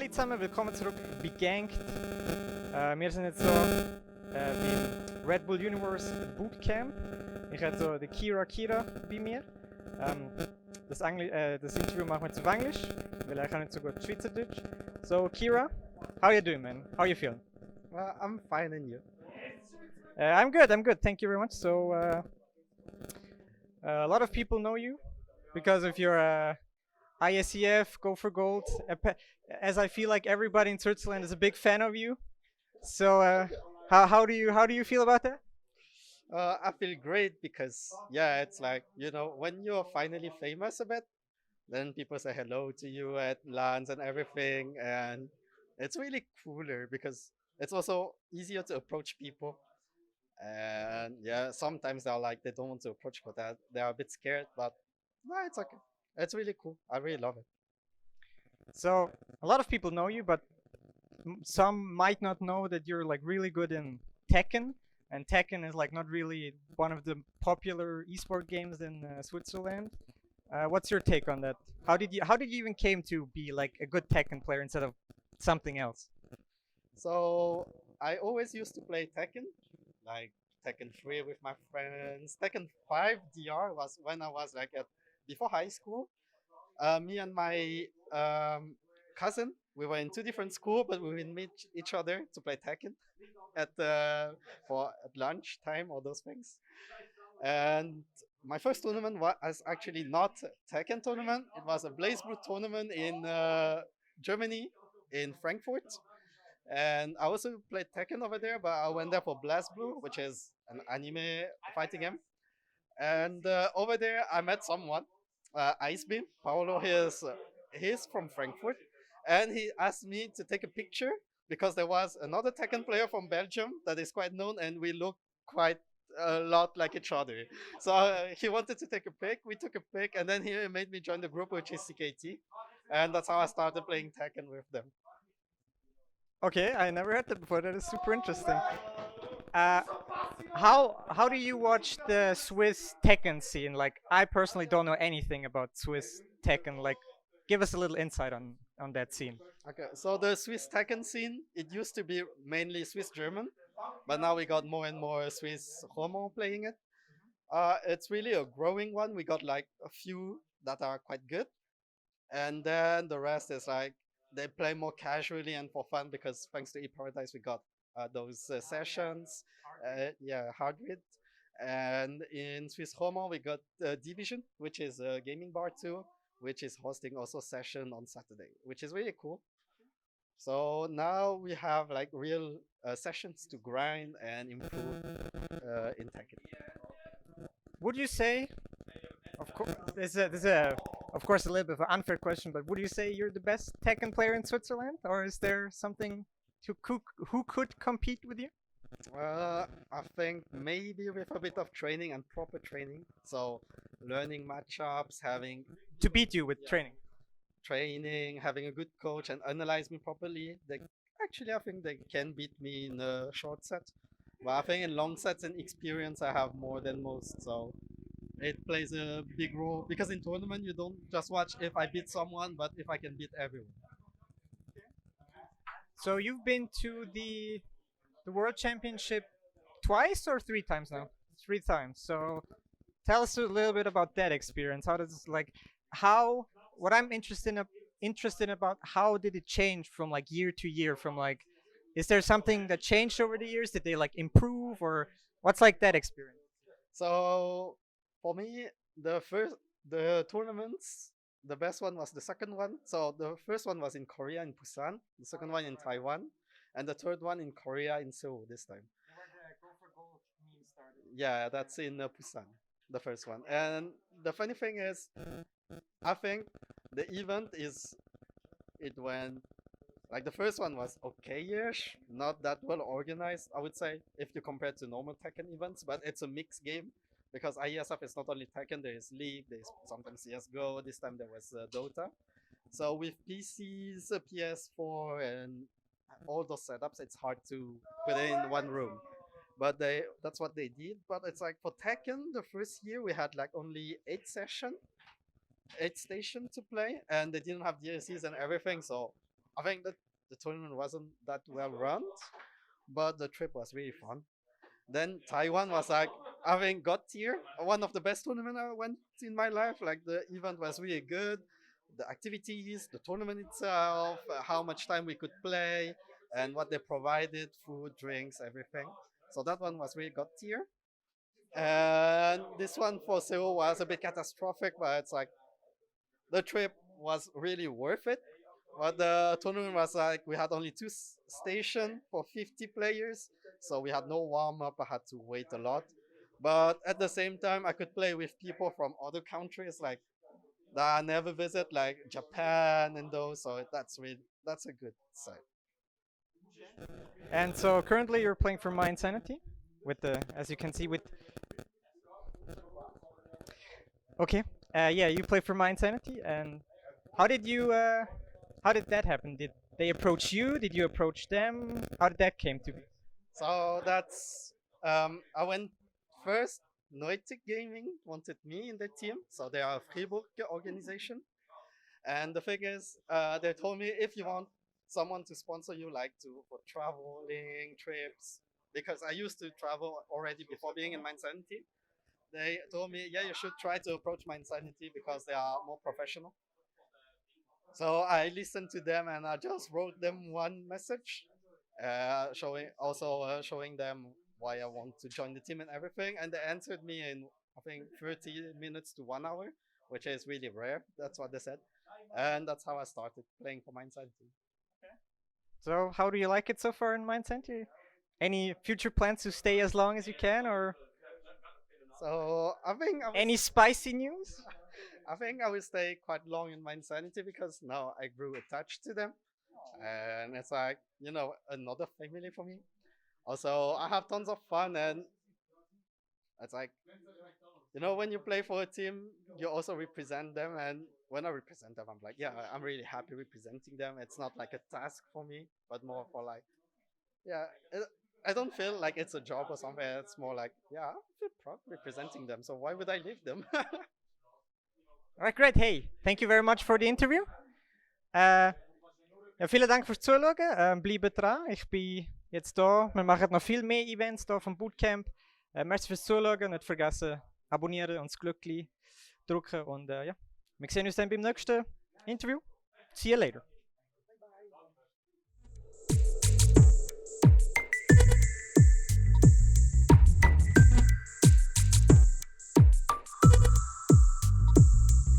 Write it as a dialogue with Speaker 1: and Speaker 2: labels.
Speaker 1: Hallo zusammen, willkommen zurück bei Ganked. Wir sind jetzt so beim Red Bull Uneverse Bootcamp. Ich habe so die KiraKira bei mir. Das Interview machen wir zu Englisch, weil ich kann nicht so gut Schweizerdeutsch. So Kira, how you doing, man? How you feeling?
Speaker 2: I'm fine, and you?
Speaker 1: I'm good. Thank you very much. So a lot of people know you because of your ISEF Go for Gold. As I feel like everybody in Switzerland is a big fan of you. So how do you feel about that?
Speaker 2: I feel great because it's like when you're finally famous a bit, then people say hello to you at lunch and everything, and it's really cooler because it's also easier to approach people. And sometimes they're like they don't want to approach because they're a bit scared, but no, it's okay. It's really cool. I really love it.
Speaker 1: So a lot of people know you, but some might not know that you're like really good in Tekken, and Tekken is like not really one of the popular esport games in Switzerland. What's your take on that? How did you even came to be like a good Tekken player instead of something else?
Speaker 2: So I always used to play Tekken, like Tekken 3 with my friends. Tekken 5 DR was when I was like before high school. Me and my cousin, we were in two different schools, but we would meet each other to play Tekken at lunch time or those things. And my first tournament was actually not Tekken tournament. It was a Blaze Blue tournament in Germany, in Frankfurt. And I also played Tekken over there, but I went there for Blast Blue, which is an anime fighting game. And over there, I met someone, Ice Beam. Paolo, he's from Frankfurt, and he asked me to take a picture because there was another Tekken player from Belgium that is quite known, and we look quite a lot like each other. So he wanted to take a pic. We took a pic, and then he made me join the group, which is CKT, and that's how I started playing Tekken with them.
Speaker 1: Okay, I never heard that before. That is super interesting. Uh, how do you watch the Swiss Tekken scene? Like, I personally don't know anything about Swiss Tekken. Like, give us a little insight on that scene.
Speaker 2: Okay, so the Swiss Tekken scene, it used to be mainly Swiss German, but now we got more and more Swiss Homo playing it. It's really a growing one. We got like a few that are quite good, and then the rest is like they play more casually and for fun because thanks to eParadise we got those sessions, Hardwit, and in Swiss Homo we got Division, which is a gaming bar too, which is hosting also session on Saturday, which is really cool. So now we have like real sessions to grind and improve in Tekken.
Speaker 1: Would you say, of course, of course a little bit of an unfair question, but would you say you're the best Tekken player in Switzerland, or is there something who could compete with you?
Speaker 2: I think maybe with a bit of training and proper training. So learning matchups, having
Speaker 1: To beat you with training.
Speaker 2: training, having a good coach and analyze me properly. I think they can beat me in a short set. But I think in long sets and experience I have more than most. So it plays a big role because in tournament you don't just watch if I beat someone, but if I can beat everyone.
Speaker 1: So you've been to the World Championship twice or three times now? Three times. So tell us a little bit about that experience. How does like how what I'm interested about how did it change from like year to year from like is there something that changed over the years? Did they like improve or what's like that experience?
Speaker 2: So for me, the tournaments, the best one was the second one. So the first one was in Korea in Busan, the second one in Taiwan, and the third one in Korea in Seoul this time. Yeah, that's in Busan, the first one. And the funny thing is, I think the event it went like the first one was okay-ish, not that well organized, I would say, if you compare to normal Tekken events, but it's a mixed game because ISF is not only Tekken, there is League, there's sometimes CSGO, this time there was Dota. So with PCs, PS4, and all those setups, it's hard to put it in one room. But that's what they did. But it's like for Tekken, the first year we had like only 8 station to play, and they didn't have DLCs and everything. So I think that the tournament wasn't that well run, but the trip was really fun. Then Taiwan was like, I think God tier, one of the best tournaments I went in my life. Like the event was really good, the activities, the tournament itself, how much time we could play, and what they provided, food, drinks, everything. So that one was really God tier. And this one for Seoul was a bit catastrophic, but it's like the trip was really worth it. But the tournament was like we had only two stations for 50 players, so we had no warm up. I had to wait a lot, but at the same time, I could play with people from other countries like that I never visit, like Japan and those. So that's a good side.
Speaker 1: And so currently you're playing for mYinsanity with the, as you can see, with. Okay. Yeah, you play for mYinsanity, and how did you? How did that happen? Did they approach you? Did you approach them? How did that came to be?
Speaker 2: So that's I went first. Neutic Gaming wanted me in the team, so they are a Fribourg organization. And the thing is, they told me if you want someone to sponsor you, like for traveling trips, because I used to travel already before being in mYinsanity. They told me, yeah, you should try to approach mYinsanity because they are more professional. So I listened to them and I just wrote them one message, showing them why I want to join the team and everything. And they answered me in I think 30 minutes to 1 hour, which is really rare. That's what they said, and that's how I started playing for mYinsanity.
Speaker 1: So how do you like it so far in mYinsanity? Any future plans to stay as long as you can, or
Speaker 2: So I think
Speaker 1: any spicy news?
Speaker 2: I think I will stay quite long in mYinsanity because now I grew attached to them, and it's like another family for me. Also, I have tons of fun, and it's like when you play for a team, you also represent them, and when I represent them, I'm like, yeah, I'm really happy representing them. It's not like a task for me, but more for like, yeah, I don't feel like it's a job or something. It's more like, yeah, I feel proud representing them. So why would I leave them?
Speaker 1: Alright, great. Hey, thank you very much for the interview. Ja, vielen Dank fürs Zuschauen. Bleibt dran. Ich bin jetzt da. Wir machen noch viel mehr Events hier vom Bootcamp. Merci fürs Zuschauen. Nicht vergessen, abonnieren und das Glöckchen drücken. Und ja, wir sehen uns dann beim nächsten Interview. See you later.